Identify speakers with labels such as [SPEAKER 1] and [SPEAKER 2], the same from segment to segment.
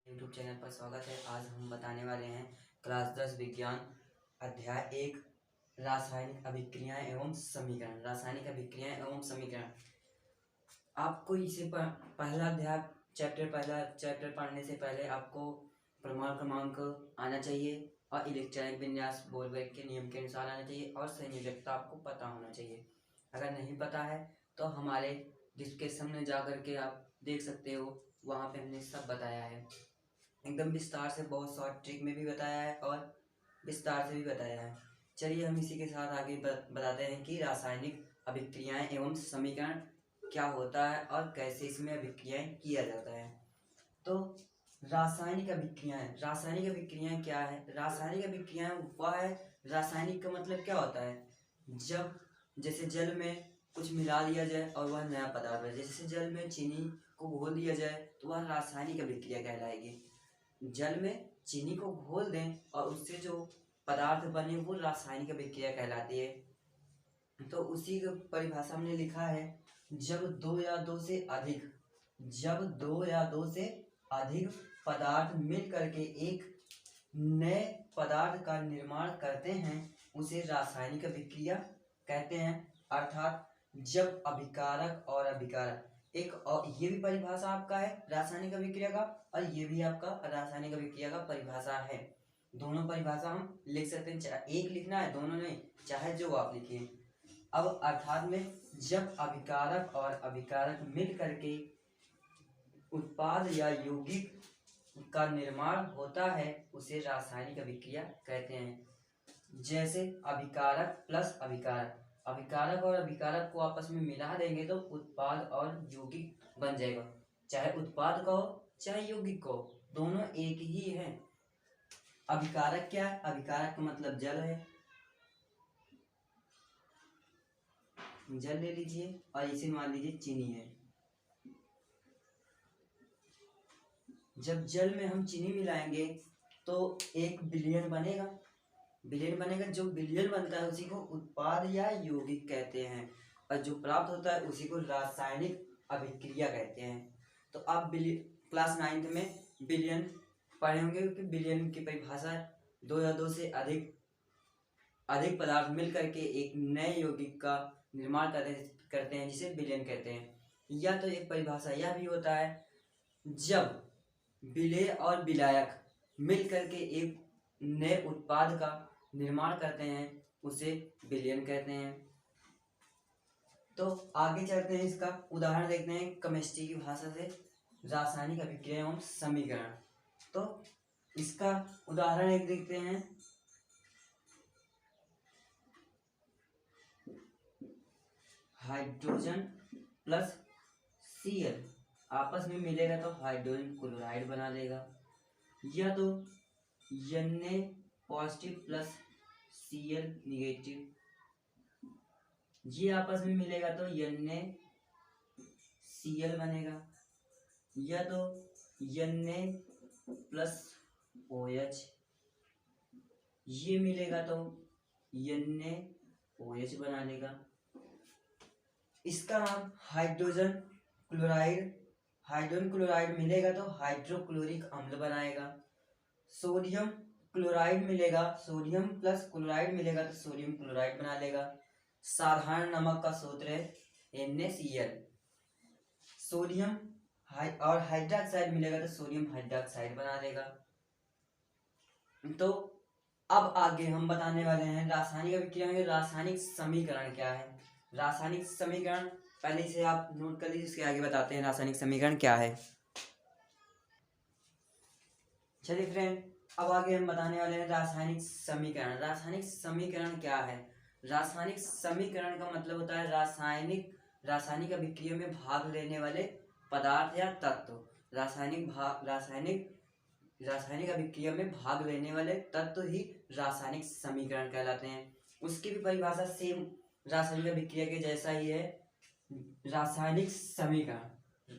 [SPEAKER 1] YouTube channel पर स्वागत है। आज हम बताने वाले हैं क्लास 10 विज्ञान अध्याय 1 रासायनिक अभिक्रियाएं एवं समीकरण। रासायनिक अभिक्रियाएं एवं समीकरण आपको इसे पहला अध्याय पहला चैप्टर पढ़ने से पहले आपको परमाणु क्रमांक आना चाहिए और इलेक्ट्रॉनिक विन्यास बोल्ट्जमैन के नियम के अनुसार आना चाहिए और संयोजकता आपको पता होना चाहिए। अगर नहीं पता है तो हमारे डिस्क्रिप्शन में जा कर के आप देख सकते हो, वहाँ पे हमने सब बताया है, एकदम विस्तार से, बहुत शॉर्ट ट्रिक में भी बताया है और विस्तार से भी बताया है। चलिए हम इसी के साथ आगे बताते हैं कि रासायनिक अभिक्रियाएं एवं समीकरण क्या होता है और कैसे इसमें अभिक्रियाएं किया जाता है। तो रासायनिक अभिक्रियाएं क्या है? रासायनिक अभिक्रियाएं वह है, रासायनिक का मतलब क्या होता है? जब जैसे जल में कुछ मिला दिया जाए और वह नया पदार्थ है, जैसे जल में चीनी को घोल दिया जाए तो वह रासायनिक अभिक्रिया कहलाएगी। जल में चीनी को घोल दें और उससे जो पदार्थ बने वो रासायनिक अभिक्रिया कहलाती है। तो उसी की परिभाषा हमने लिखा है, जब दो या दो से अधिक पदार्थ मिल करके एक नए पदार्थ का निर्माण करते हैं उसे रासायनिक अभिक्रिया कहते हैं। अर्थात जब अभिकारक और अभिकारक, एक और ये भी परिभाषा आपका है रासायनिक अभिक्रिया का और ये भी आपका रासायनिक अभिक्रिया का परिभाषा है। दोनों परिभाषा हम लिख सकते हैं, चाहे एक लिखना है, दोनों नहीं, चाहे जो आप लिखिए। अब अर्थात में जब अभिकारक और अभिकारक मिल करके उत्पाद या यौगिक का निर्माण होता है उसे रासायनिक अभिक्रिया कहते हैं। जैसे अभिकारक प्लस अभिकारक और अभिकारक को आपस में मिला देंगे तो उत्पाद और यौगिक बन जाएगा। चाहे उत्पाद का हो चाहे यौगिक का हो, दोनों एक ही है। अभिकारक क्या है? अभिकारक का मतलब जल है, जल ले लीजिए और इसे मान लीजिए चीनी है। जब जल में हम चीनी मिलाएंगे तो एक विलयन बनेगा। जो विलयन बनता है उसी को उत्पाद या यौगिक कहते हैं और जो प्राप्त होता है उसी को रासायनिक अभिक्रिया कहते हैं। तो आप क्लास 9th में विलयन पढ़े होंगे, क्योंकि विलयन की परिभाषा दो या दो से अधिक पदार्थ मिल करके एक नए यौगिक का निर्माण करते हैं जिसे विलयन कहते हैं। या तो एक परिभाषा यह भी होता है, जब विलेय और विलायक मिल करके एक नए उत्पाद का निर्माण करते हैं उसे विलयन कहते हैं। तो आगे चलते हैं, इसका उदाहरण देखते हैं केमिस्ट्री की भाषा से, रासायनिक अभिक्रिया एवं समीकरण। तो इसका उदाहरण एक देखते हैं, हाइड्रोजन प्लस Cl आपस में मिलेगा तो हाइड्रोजन क्लोराइड बना देगा, या तो Na positive plus Cl negative, ये आपस में मिलेगा तो NaCl बनेगा, या तो Na प्लस OH, ये मिलेगा तो NaOH बना लेगा। इसका नाम हाइड्रोजन क्लोराइड मिलेगा तो हाइड्रोक्लोरिक अम्ल बनाएगा। सोडियम क्लोराइड मिलेगा, सोडियम प्लस क्लोराइड मिलेगा तो सोडियम क्लोराइड बना लेगा। साधारण नमक का सूत्र है NaCl। सोडियम और हाइड्रोक्साइड मिलेगा तो सोडियम हाइड्रोक्साइड बना देगा। तो अब आगे हम बताने वाले हैं रासायनिक अभिक्रिया में रासायनिक समीकरण क्या है। रासायनिक समीकरण पहले से आप नोट कर लीजिए, इसके आगे बताते हैं रासायनिक समीकरण क्या है। चलिए फ्रेंड, अब आगे हम बताने वाले हैं रासायनिक समीकरण। रासायनिक समीकरण क्या है? रासायनिक समीकरण का मतलब होता है रासायनिक अभिक्रिया में भाग लेने वाले पदार्थ या तत्व। रासायनिक अभिक्रिया में भाग लेने वाले तत्व ही रासायनिक समीकरण कहलाते हैं। उसकी भी परिभाषा सेम रासायनिक अभिक्रिया के जैसा ही है, रासायनिक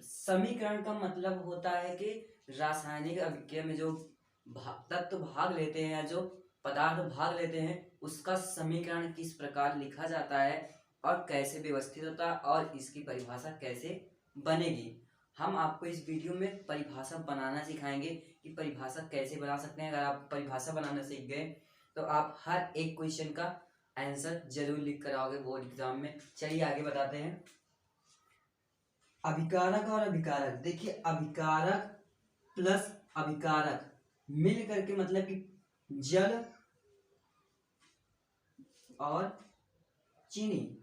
[SPEAKER 1] समीकरण का मतलब होता है कि रासायनिक अभिक्रिया में जो तत्व भाग लेते हैं या जो पदार्थ भाग लेते हैं उसका समीकरण किस प्रकार लिखा जाता है और कैसे व्यवस्थित होता है और इसकी परिभाषा कैसे बनेगी। हम आपको इस वीडियो में परिभाषा बनाना सिखाएंगे कि परिभाषा कैसे बना सकते हैं। अगर आप परिभाषा बनाना सीख गए तो आप हर एक क्वेश्चन का आंसर जरूर लिख कर आओगे बोर्ड एग्जाम में। चलिए आगे बताते हैं। अभिकारक और अभिकारक, देखिए अभिकारक प्लस अभिकारक मिल करके मतलब कि जल और चीनी,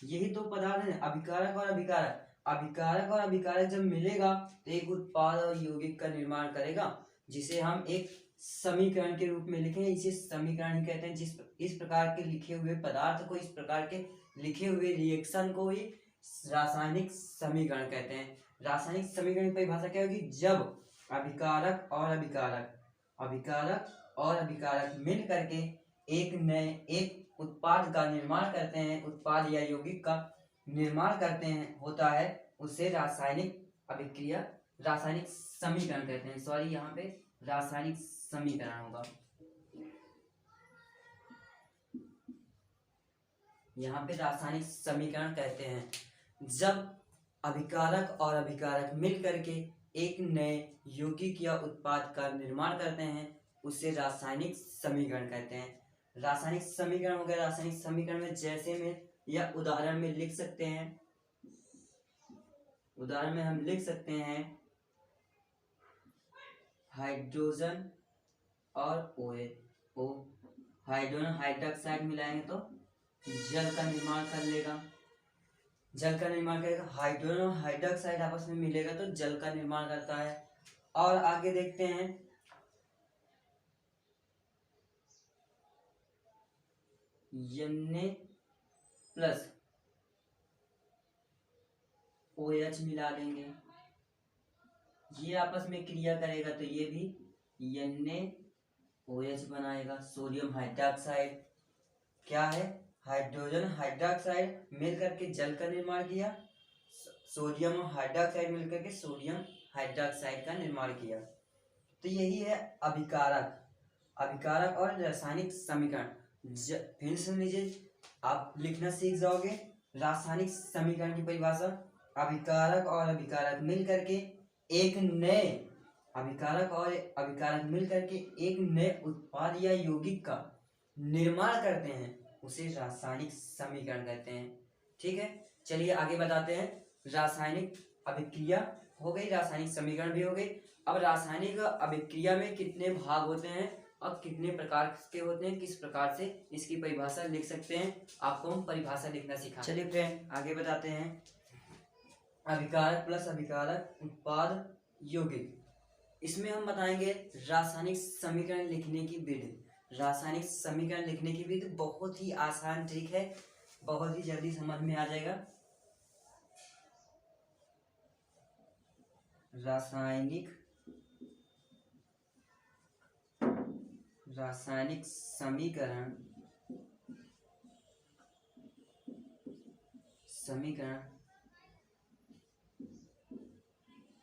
[SPEAKER 1] यही दो पदार्थ हैं अभिकारक और अभिकारक। अभिकारक और अभिकारक जब मिलेगा तो एक उत्पाद और यौगिक का निर्माण करेगा, जिसे हम एक समीकरण के रूप में लिखेंगे। इसे समीकरण ही कहते हैं। इस प्रकार के लिखे हुए पदार्थ को, इस प्रकार के लिखे हुए रिएक्शन को ही रासायनिक समीकरण कहते हैं। रासायनिक समीकरण की परिभाषा क्या होगी? जब अभिकारक और अभिकारक मिल करके एक उत्पाद का निर्माण करते हैं, उत्पाद या यौगिक का निर्माण करते हैं, होता है, उसे रासायनिक अभिक्रिया, रासायनिक समीकरण कहते हैं। सॉरी, यहाँ पे रासायनिक समीकरण होगा। यहाँ पे रासायनिक समीकरण कहते हैं जब अभिकारक और अभिकारक मिल करके एक नए यौगिक या उत्पाद का निर्माण करते हैं, उसे रासायनिक समीकरण कहते हैं। रासायनिक समीकरण हो गया। रासायनिक समीकरण में जैसे में या उदाहरण में लिख सकते हैं, उदाहरण में हम लिख सकते हैं हाइड्रोजन और ओ हाइड्रोजन हाइड्रोक्साइड मिलाएंगे तो जल का निर्माण कर लेगा, जल का निर्माण करेगा। हाइड्रोजन और हाइड्रोक्साइड आपस में मिलेगा तो जल का निर्माण करता है। और आगे देखते हैं Na प्लस OH मिला देंगे, ये आपस में क्रिया करेगा तो ये भी NaOH बनाएगा। सोडियम हाइड्रोक्साइड क्या है? हाइड्रोजन हाइड्रोक्साइड मिलकर के जल का निर्माण किया, सोडियम और हाइड्रोक्साइड मिलकर के सोडियम हाइड्रोक्साइड का निर्माण किया। तो यही है अभिकारक, अभिकारक और रासायनिक समीकरण। फिर सुन लीजिए, आप लिखना सीख जाओगे। रासायनिक समीकरण की परिभाषा, अभिकारक और अभिकारक मिल करके एक नए उत्पाद या यौगिक का निर्माण करते हैं, उसे रासायनिक समीकरण कहते हैं। ठीक है, चलिए आगे बताते हैं। रासायनिक अभिक्रिया हो गई, रासायनिक समीकरण भी हो गई। अब रासायनिक अभिक्रिया में कितने भाग होते हैं और कितने प्रकार के होते हैं, किस प्रकार से इसकी परिभाषा लिख सकते हैं, आपको हम परिभाषा लिखना सिखा। चलिए फ्रेंड आगे बताते हैं। अभिकारक प्लस अभिकारक उत्पाद यौगिक, इसमें हम बताएंगे रासायनिक समीकरण लिखने की विधि। रासायनिक समीकरण लिखने की विधि बहुत ही आसान ट्रिक है, बहुत ही जल्दी समझ में आ जाएगा। रासायनिक समीकरण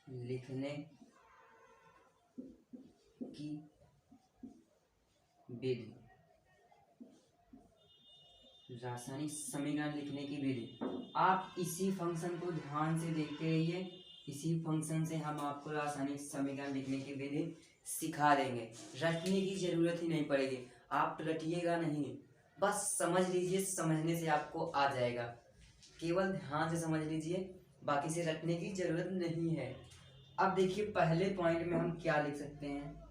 [SPEAKER 1] लिखने की विधि, रासायनिक समीकरण लिखने की विधि। आप इसी फंक्शन को ध्यान से देखते रहिए, इसी फंक्शन से हम आपको रासायनिक समीकरण लिखने की विधि सिखा देंगे। रटने की जरूरत ही नहीं पड़ेगी, आप रटिएगा नहीं, बस समझ लीजिए, समझने से आपको आ जाएगा। केवल ध्यान से समझ लीजिए, बाकी से रटने की जरूरत नहीं है। अब देखिए पहले पॉइंट में हम क्या लिख सकते हैं,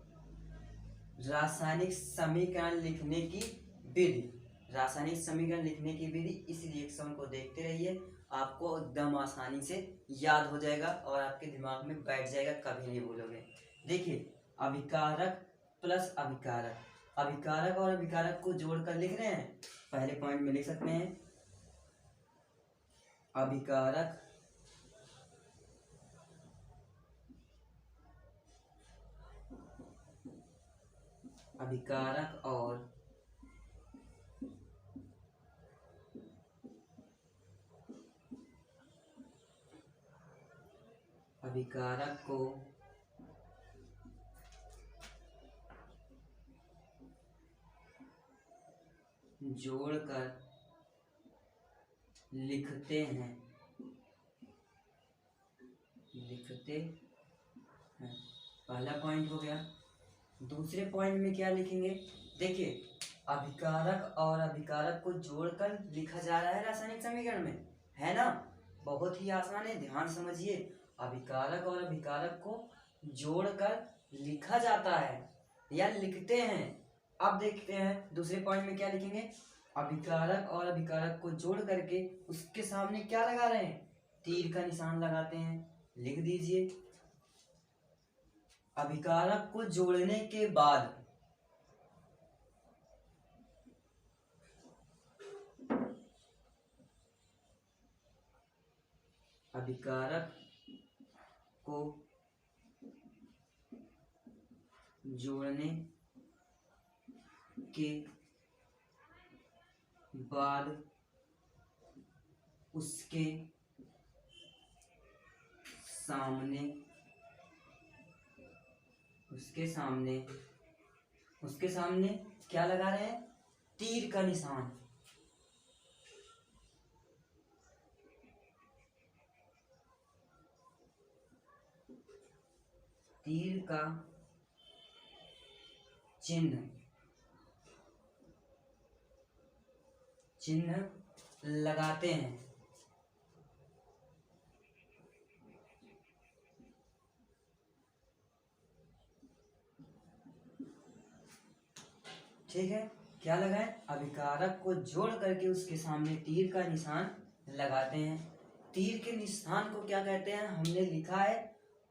[SPEAKER 1] रासायनिक समीकरण लिखने की विधि। रासायनिक समीकरण लिखने की विधि, इस रिएक्शन को देखते रहिए, आपको एकदम आसानी से याद हो जाएगा और आपके दिमाग में बैठ जाएगा, कभी नहीं भूलोगे। देखिए अभिकारक प्लस अभिकारक, अभिकारक और अभिकारक को जोड़कर लिख रहे हैं। पहले पॉइंट में लिख सकते हैं अभिकारक और अभिकारक को जोड़कर लिखते हैं। लिखते हैं। पहला पॉइंट हो गया। दूसरे पॉइंट में क्या लिखेंगे? देखिए, अभिकारक और अभिकारक को जोड़कर लिखा जा रहा है रासायनिक समीकरण में, है ना? बहुत ही आसान है, ध्यान समझिए। अभिकारक और अभिकारक को जोड़कर लिखा जाता है या लिखते हैं। अब देखते हैं दूसरे पॉइंट में क्या लिखेंगे। अभिकारक और अभिकारक को जोड़ करके उसके सामने क्या लगा रहे हैं? तीर का निशान लगाते हैं। लिख दीजिए, अभिकारक को जोड़ने के बाद अभिकारक को जोड़ने के बाद उसके सामने क्या लगा रहे हैं? तीर का निशान। तीर का चिन्ह लगाते हैं। ठीक है, क्या लगाएं? अभिकारक को जोड़ करके उसके सामने तीर का निशान लगाते हैं। तीर के निशान को क्या कहते हैं? हमने लिखा है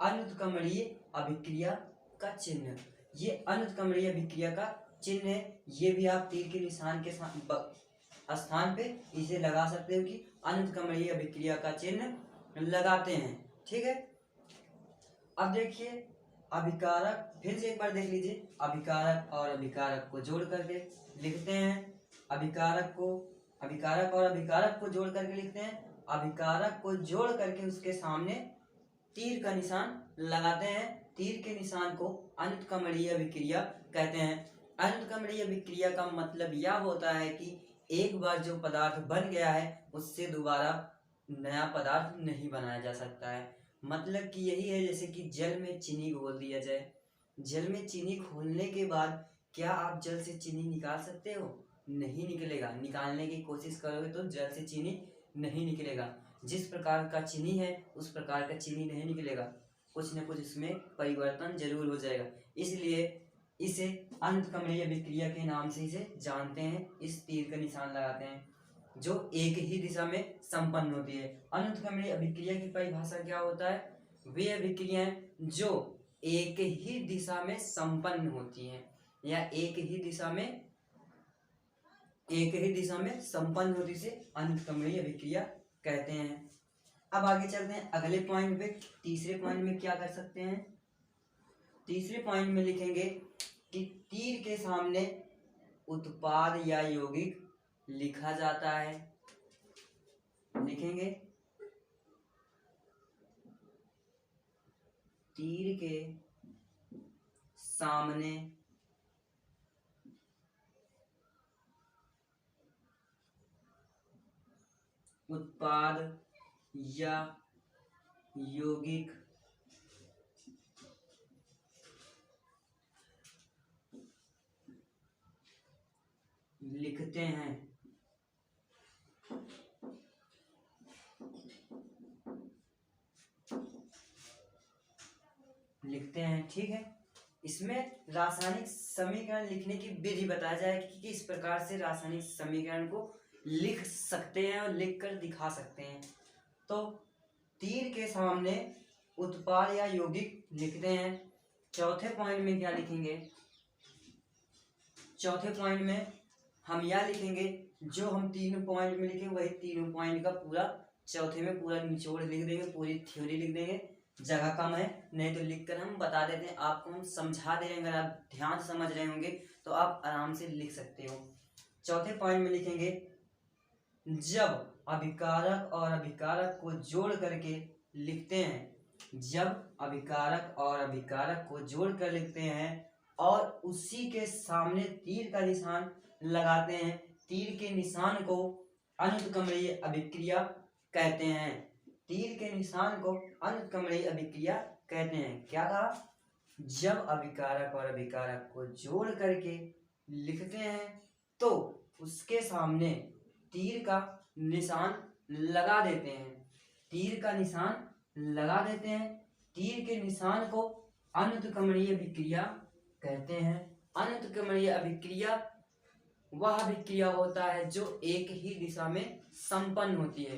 [SPEAKER 1] अनुत्क्रमणीय अभिक्रिया का चिन्ह। ये अनुत्क्रमणीय अभिक्रिया का चिन्ह है। ये भी आप तीर के निशान के स्थान पे इसे लगा सकते हो कि अनुत्क्रमणीय अभिक्रिया का चिन्ह लगाते हैं। ठीक है, अब देखिए अभिकारक, फिर से एक बार देख लीजिए। अभिकारक और अभिकारक को जोड़ करके लिखते हैं। अभिकारक और अभिकारक को जोड़ करके लिखते हैं। अभिकारक को जोड़ करके उसके सामने तीर का निशान लगाते हैं। तीर के निशान को अनुत्क्रमणीय अभिक्रिया कहते हैं। अनुत्क्रमणीय अभिक्रिया का मतलब यह होता है कि एक बार जो पदार्थ बन गया है उससे दोबारा नया पदार्थ नहीं बनाया जा सकता है। मतलब कि यही है जैसे कि जल में चीनी घोल दिया जाए। जल में चीनी घोलने के बाद क्या आप जल से चीनी निकाल सकते हो? नहीं निकलेगा। निकालने की कोशिश करोगे तो जल से चीनी नहीं निकलेगा। जिस प्रकार का चीनी है उस प्रकार का चीनी नहीं निकलेगा, कुछ न कुछ इसमें परिवर्तन जरूर हो जाएगा। इसलिए इसे अनुत्क्रमणीय अभिक्रिया के नाम से इसे जानते हैं। इस तीर का निशान लगाते हैं जो एक ही दिशा में संपन्न होती है। अनुत्क्रमणीय अभिक्रिया की परिभाषा क्या होता है? वे अभिक्रियाएं जो एक ही दिशा में संपन्न होती हैं या एक ही दिशा में संपन्न होती से अनुत्क्रमणीय अभिक्रिया कहते हैं। अब आगे चलते हैं अगले पॉइंट पे। तीसरे पॉइंट में क्या कर सकते हैं? तीसरे पॉइंट में लिखेंगे कि तीर के सामने उत्पाद या यौगिक लिखा जाता है। लिखेंगे तीर के सामने उत्पाद या यौगिक लिखते हैं। ठीक है, इसमें रासायनिक समीकरण लिखने की विधि बताया जाएगी कि किस प्रकार से रासायनिक समीकरण को लिख सकते हैं और लिखकर दिखा सकते हैं। तो तीर के सामने उत्पाद या यौगिक लिखते हैं। चौथे पॉइंट में क्या लिखेंगे? चौथे पॉइंट में हम यह लिखेंगे जो हम तीनों पॉइंट में लिखे वही तीनों पॉइंट का पूरा चौथे में पूरा निचोड़ लिख देंगे, पूरी थ्योरी लिख देंगे। जगह कम है, नहीं तो लिखकर हम बता देते हैं, आपको हम समझा दे रहे हैं। अगर आप ध्यान से समझ रहे होंगे तो आप आराम से लिख सकते हो। चौथे पॉइंट में लिखेंगे जब अभिकारक और अभिकारक को जोड़ करके लिखते हैं। जब अभिकारक और अभिकारक को जोड़ कर लिखते हैं और उसी के सामने तीर का निशान लगाते हैं। तीर के निशान को अनुत्क्रमणीय अभिक्रिया कहते हैं। तीर के निशान को अनुत्क्रमणीय अभिक्रिया कहते हैं। क्या कहा? जब अभिकारक और अभिकारक को जोड़ करके लिखते हैं तो उसके सामने तीर का निशान लगा देते हैं। तीर का निशान लगा देते हैं। तीर के निशान को अनुत्क्रमणीय अभिक्रिया कहते हैं। अनुत्क्रमणीय अभिक्रिया वह अभिक्रिया होता है जो एक ही दिशा में संपन्न होती है।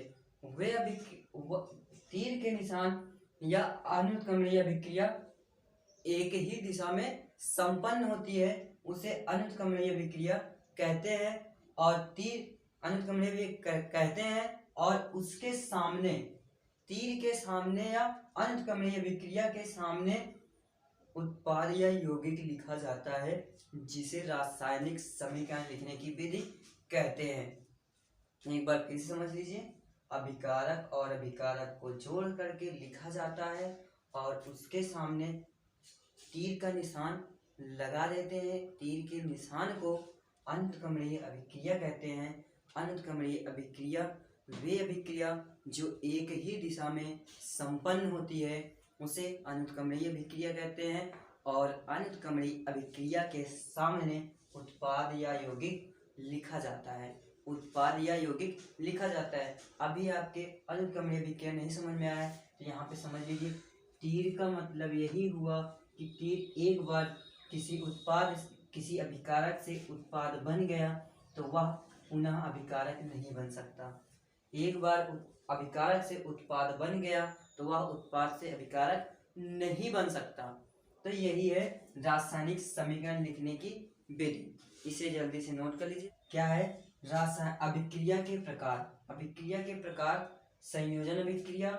[SPEAKER 1] तीर के निशान या अनुत्क्रमणीय अभिक्रिया एक ही दिशा में संपन्न होती है, उसे अनुत्क्रमणीय अभिक्रिया कहते हैं। और तीर अनुत्क्रमणीय कहते हैं और उसके सामने, तीर के सामने या अनुत्क्रमणीय अभिक्रिया के सामने उत्पाद या यौगिक लिखा जाता है, जिसे रासायनिक समीकरण लिखने की विधि कहते हैं। एक बार फिर समझ लीजिए, अभिकारक और अभिकारक को जोड़ करके लिखा जाता है और उसके सामने तीर का निशान लगा देते हैं। तीर के निशान को अनुत्क्रमणीय अभिक्रिया कहते हैं। अनुत्क्रमणीय अभिक्रिया वे अभिक्रिया जो एक ही दिशा में संपन्न होती है, उसे अनुत्क्रमणीय अभिक्रिया कहते हैं। और अनुत्क्रमणीय अभिक्रिया के सामने उत्पाद या यौगिक लिखा जाता है। उत्पाद या यौगिक लिखा जाता है। अभी आपके अनुत्क्रमणीय अभिक्रिया नहीं समझ में आया है तो यहाँ पे समझ लीजिए, तीर का मतलब यही हुआ कि तीर एक बार किसी अभिकारक से उत्पाद बन गया तो वह पुनः अभिकारक नहीं बन सकता। एक बार अभिकारक से उत्पाद बन गया तो वह उत्पाद से अभिकारक नहीं बन सकता। तो यही है रासायनिक समीकरण लिखने की विधि। इसे जल्दी से नोट कर लीजिए। क्या है? अभिक्रिया के प्रकार। अभिक्रिया के प्रकार: संयोजन अभिक्रिया,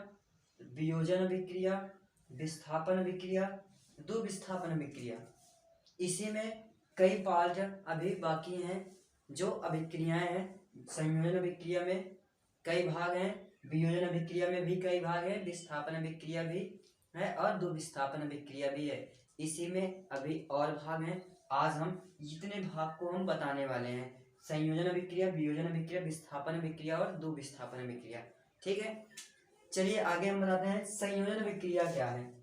[SPEAKER 1] वियोजन अभिक्रिया, विस्थापन अभिक्रिया, दो विस्थापन अभिक्रिया। इसी में कई पार्ट अभी बाकी हैं जो अभिक्रियाएं हैं। संयोजन अभिक्रिया में कई भाग हैं, वियोजन अभिक्रिया में भी कई भाग हैं, विस्थापन अभिक्रिया भी है और दो विस्थापन अभिक्रिया भी है। इसी में अभी और भाग हैं। आज हम इतने भाग को हम बताने वाले हैं: संयोजन अभिक्रिया, वियोजन अभिक्रिया, विस्थापन अभिक्रिया और दो विस्थापन अभिक्रिया। ठीक है, चलिए आगे हम बताते हैं संयोजन अभिक्रिया क्या है।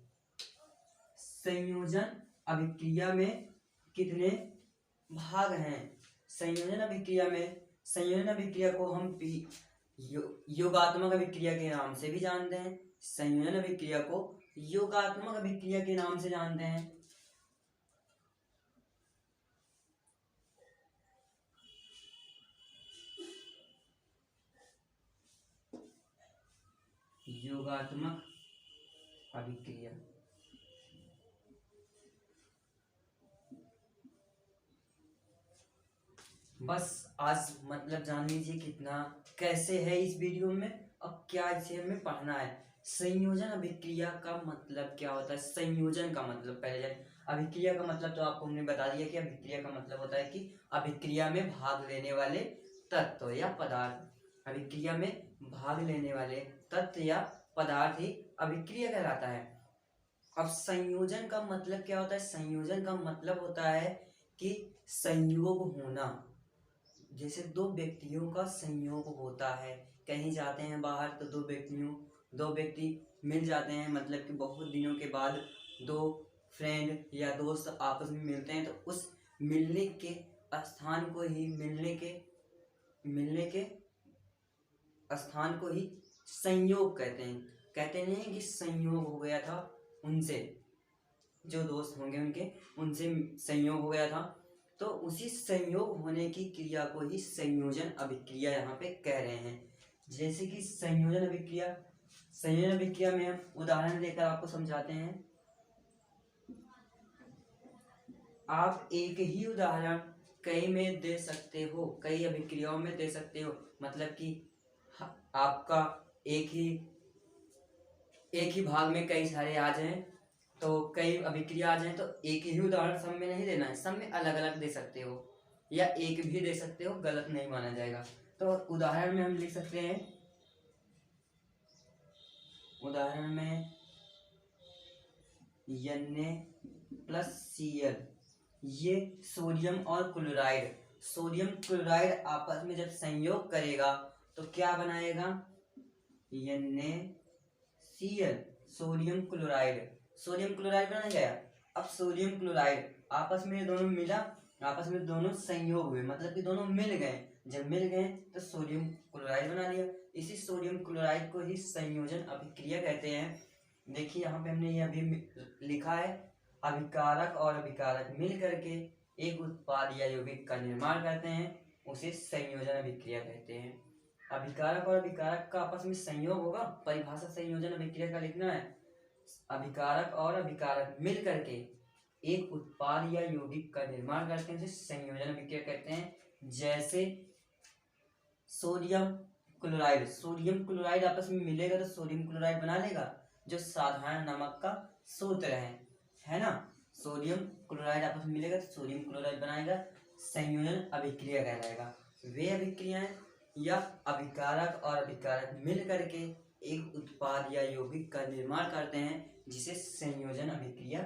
[SPEAKER 1] संयोजन अभिक्रिया में कितने भाग हैं? संयोजन अभिक्रिया को हम योगात्मक अभिक्रिया के नाम से भी जानते हैं। संयोजन अभिक्रिया को योगात्मक अभिक्रिया के नाम से जानते हैं। योगात्मक अभिक्रिया। बस आज मतलब जान लीजिए कितना कैसे है इस वीडियो में। अब क्या इसे हमें पढ़ना है। संयोजन अभिक्रिया का मतलब क्या होता है? संयोजन का मतलब पहले जाने। अभिक्रिया का मतलब तो आपको हमने बता दिया कि अभिक्रिया का मतलब होता है कि अभिक्रिया में भाग लेने वाले तत्व या पदार्थ। अभिक्रिया में भाग लेने वाले तत्व या पदार्थ ही अभिक्रिया कहलाता है। अब संयोजन का मतलब क्या होता है? संयोजन का मतलब होता है कि संयोग होना। जैसे दो व्यक्तियों का संयोग होता है, कहीं जाते हैं बाहर तो दो व्यक्ति मिल जाते हैं, मतलब कि बहुत दिनों के बाद दो फ्रेंड या दोस्त आपस में मिलते हैं, तो उस मिलने के स्थान को ही संयोग कहते हैं। कहते नहीं कि संयोग हो गया था उनसे, जो दोस्त होंगे उनसे संयोग हो गया था, तो उसी संयोग होने की क्रिया को ही संयोजन अभिक्रिया यहाँ पे कह रहे हैं। जैसे कि संयोजन अभिक्रिया में हम उदाहरण देकर आपको समझाते हैं। आप एक ही उदाहरण कई में दे सकते हो, कई अभिक्रियाओं में दे सकते हो। मतलब कि आपका एक ही भाग में कई सारे आ जाएं, तो कई अभिक्रिया आ जाए तो एक ही उदाहरण सब में नहीं देना है, सब में अलग अलग दे सकते हो या एक भी दे सकते हो, गलत नहीं माना जाएगा। तो उदाहरण में हम लिख सकते हैं, उदाहरण में Na+Cl, ये सोडियम और क्लोराइड आपस में जब संयोग करेगा तो क्या बनाएगा? Na Cl sodium chloride, sodium chloride बना गया। अब सोडियम क्लोराइड आपस में दोनों मिला, आपस में दोनों संयोग हुए, मतलब कि दोनों मिल गए। जब मिल गए तो सोडियम क्लोराइड बना लिया। इसी सोडियम क्लोराइड को ही संयोजन अभिक्रिया कहते हैं। देखिए यहाँ पे हमने ये अभी लिखा है, अभिकारक और अभिकारक मिल करके एक उत्पाद या यौगिक का निर्माण करते हैं, उसे संयोजन अभिक्रिया कहते हैं। अभिकारक और अभिकारक का आपस में संयोग होगा, परिभाषा संयोजन अभिक्रिया का लिखना है। अभिकारक और अभिकारक मिल करके एक उत्पाद या यौगिक का निर्माण करते हैं, उसे संयोजन अभिक्रिया कहते हैं। जैसे सोडियम क्लोराइड, सोडियम क्लोराइड आपस में मिलेगा तो सोडियम क्लोराइड बना लेगा, जो साधारण नमक का सूत्र है ना। सोडियम क्लोराइड आपस में मिलेगा तो सोडियम क्लोराइड बनाएगा, संयोजन अभिक्रिया कहलाएगा। वे अभिक्रियाएं या अभिकारक और अभिकारक मिल करके एक उत्पाद या यौगिक का निर्माण करते हैं, जिसे संयोजन अभिक्रिया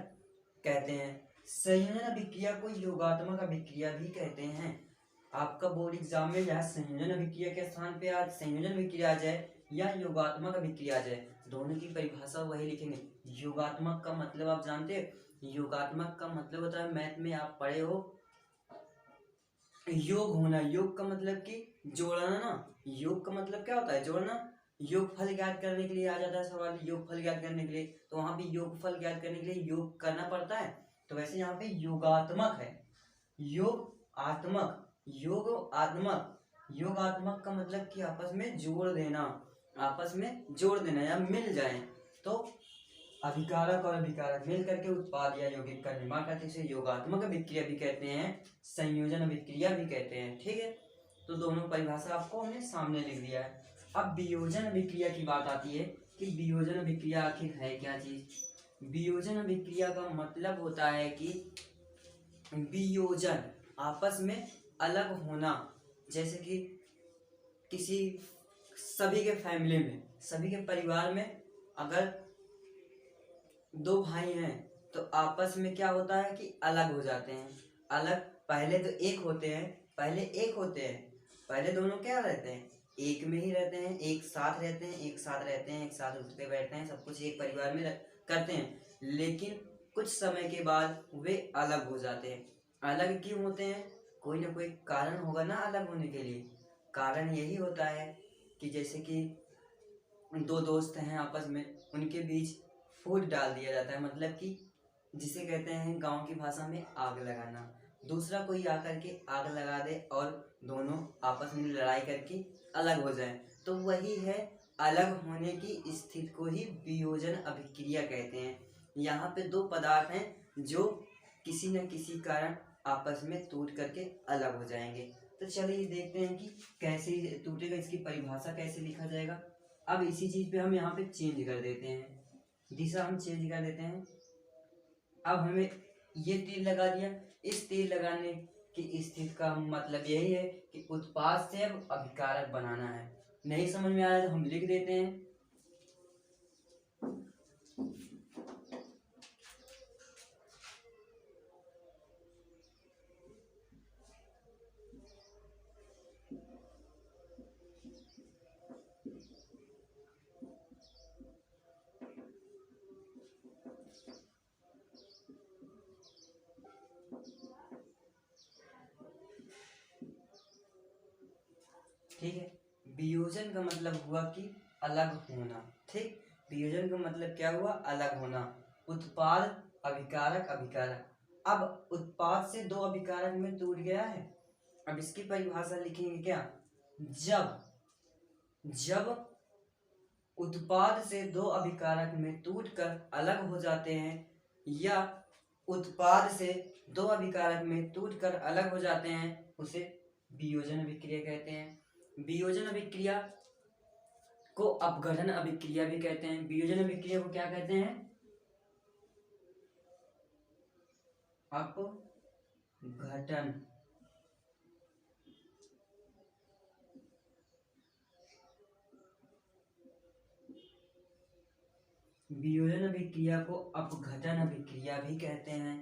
[SPEAKER 1] कहते हैं। संयोजन अभिक्रिया को योगात्मक अभिक्रिया भी कहते हैं। आपका बोर्ड एग्जाम में या संयोजन अभिक्रिया के स्थान पे आज संयोजन अभिक्रिया आ जाए या योगात्मक अभिक्रिया आ जाए, दोनों की परिभाषा वही लिखेंगे। योगात्मक का मतलब आप जानते हैं, योगात्मक का मतलब होता है, मैथ में आप पढ़े हो, योग होना। योग का मतलब कि जोड़ना ना, योग का मतलब क्या होता है, जोड़ना। योग फल ज्ञात करने के लिए आ जाता है सवाल, योग फल ज्ञात करने के लिए, तो वहां भी योग फल ज्ञात करने के लिए योग करना पड़ता है। तो वैसे यहाँ पे योगात्मक है, योग आत्मक, योग आत्मक। योगात्मक का मतलब कि आपस में जोड़ देना, आपस में जोड़ देना या मिल जाए। तो अभिकारक और अभिकारक मिल करके उत्पाद या यौगिक का निर्माण करते हैं, इसे योगात्मक अभिक्रिया भी कहते हैं, संयोजन अभिक्रिया भी कहते हैं। ठीक है, तो दोनों परिभाषा आपको हमने सामने लिख दिया है। अब वियोजन अभिक्रिया की बात आती है कि वियोजन अभिक्रिया आखिर है क्या चीज। वियोजन अभिक्रिया का मतलब होता है कि वियोजन आपस में अलग होना। जैसे कि किसी सभी के फैमिली में, सभी के परिवार में अगर दो भाई हैं तो आपस में क्या होता है कि अलग हो जाते हैं। अलग पहले तो एक होते हैं, पहले दोनों क्या रहते हैं, एक में ही रहते हैं, एक साथ रहते हैं, एक साथ उठते बैठते हैं, सब कुछ एक परिवार में करते हैं। लेकिन कुछ समय के बाद वे अलग हो जाते हैं। अलग क्यों होते हैं, कोई ना कोई कारण होगा ना अलग होने के लिए। कारण यही होता है कि जैसे कि दो दोस्त हैं आपस में, उनके बीच फूट डाल दिया जाता है, मतलब कि जिसे कहते हैं गांव की भाषा में आग लगाना। दूसरा कोई आकर के आग लगा दे और दोनों आपस में लड़ाई करके अलग हो जाए, तो वही है अलग होने की स्थिति को ही वियोजन अभिक्रिया कहते हैं। यहाँ पे दो पदार्थ हैं जो किसी न किसी कारण आपस में टूट करके अलग हो जाएंगे। तो चलिए देखते हैं कि कैसे टूटेगा, इसकी परिभाषा कैसे लिखा जाएगा। अब इसी चीज पे हम यहाँ पे चेंज कर देते हैं, दिशा हम चेंज कर देते हैं। अब हमें ये तीर लगा दिया, इस तीर लगाने की स्थिति का मतलब यही है कि उत्पाद से अब अभिकारक बनाना है। नहीं समझ में आया तो हम लिख देते हैं। ठीक है, वियोजन का मतलब हुआ कि अलग होना। ठीक, वियोजन का मतलब क्या हुआ, अलग होना। उत्पाद अभिकारक अभिकारक, अब उत्पाद से दो अभिकारक में टूट गया है। अब इसकी परिभाषा लिखेंगे क्या, जब उत्पाद से दो अभिकारक में टूटकर अलग हो जाते हैं, या उत्पाद से दो अभिकारक में टूटकर अलग हो जाते हैं, उसे वियोजन अभिक्रिया कहते हैं। वियोजन अभिक्रिया को अपघटन अभिक्रिया भी कहते हैं। वियोजन अभिक्रिया को क्या कहते हैं, अपघटन। वियोजन अभिक्रिया को अपघटन अभिक्रिया भी कहते हैं।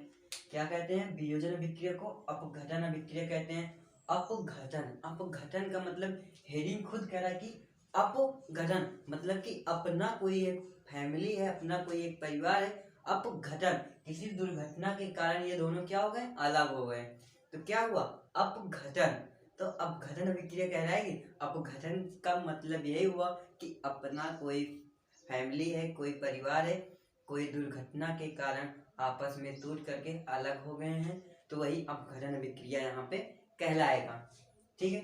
[SPEAKER 1] क्या कहते हैं, वियोजन अभिक्रिया को अपघटन अभिक्रिया कहते हैं। अपघटन, अपघटन का मतलब हेडिंग खुद कह रहा है कि अपघटन मतलब कि अपना कोई एक फैमिली है, अपना कोई एक परिवार है, अपघटन किसी दुर्घटना के कारण ये दोनों क्या हो गए, अलग हो गए, तो क्या हुआ, अपघटन। तो अपघटन अभिक्रिया कहलाएगी। अपघटन का मतलब यही हुआ कि अपना कोई फैमिली है, कोई परिवार है, कोई दुर्घटना के कारण आपस में टूट करके अलग हो गए हैं, तो वही अपघटन अभिक्रिया यहाँ पे कहलाएगा। ठीक है,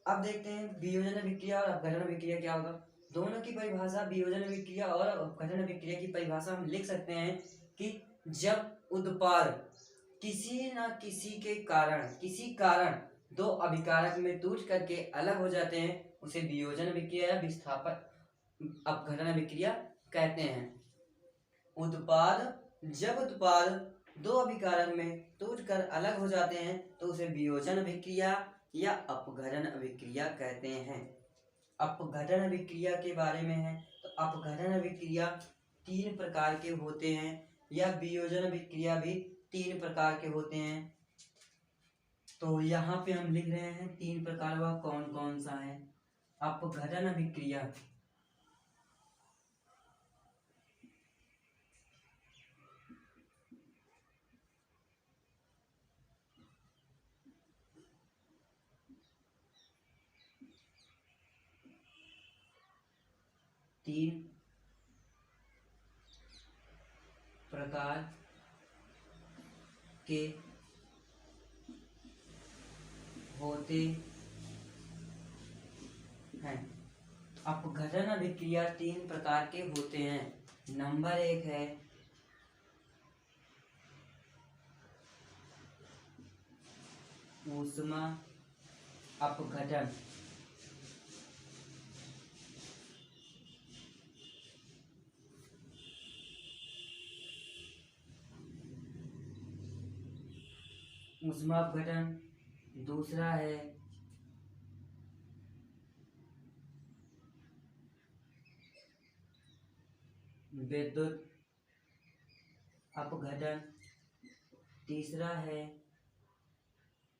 [SPEAKER 1] अब देखते हैं वियोजन अभिक्रिया और अपघटन अभिक्रिया क्या होगा। दोनों की परिभाषा, वियोजन अभिक्रिया और अपघटन अभिक्रिया की परिभाषा हम लिख सकते हैं कि जब उत्पाद किसी न किसी के कारण, किसी कारण दो अभिकारक में टूट करके अलग हो जाते हैं, उसे वियोजन अभिक्रिया या विस्थापन अपघटन अभिक्रिया कहते हैं। जब उत्पाद दो अभिकारक में टूटकर अलग हो जाते हैं तो उसे वियोजन अभिक्रिया या अपघटन अभिक्रिया कहते हैं। अपघटन अभिक्रिया के बारे में है तो अपघटन अभिक्रिया 3 प्रकार के होते हैं या वियोजन अभिक्रिया भी 3 प्रकार के होते हैं। तो यहाँ पे हम लिख रहे हैं 3 प्रकार, वह कौन कौन सा है। अपघटन अभिक्रिया तीन प्रकार के होते हैं। अपघटन अभिक्रिया 3 प्रकार के होते हैं। नंबर 1 है ऊष्मा अपघटन। ऊष्मा अपघटन। दूसरा है विद्युत अपघटन। तीसरा है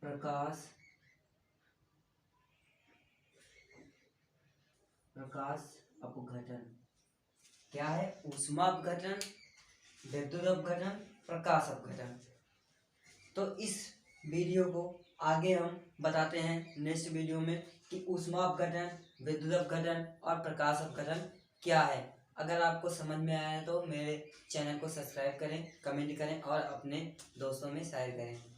[SPEAKER 1] प्रकाश अपघटन। क्या है, ऊष्मा अपघटन, विद्युत अपघटन, प्रकाश अपघटन। तो इस वीडियो को आगे हम बताते हैं नेक्स्ट वीडियो में कि ऊष्मा अपघटन, विद्युत अपघटन और प्रकाश अपघटन क्या है। अगर आपको समझ में आया है तो मेरे चैनल को सब्सक्राइब करें, कमेंट करें और अपने दोस्तों में शेयर करें।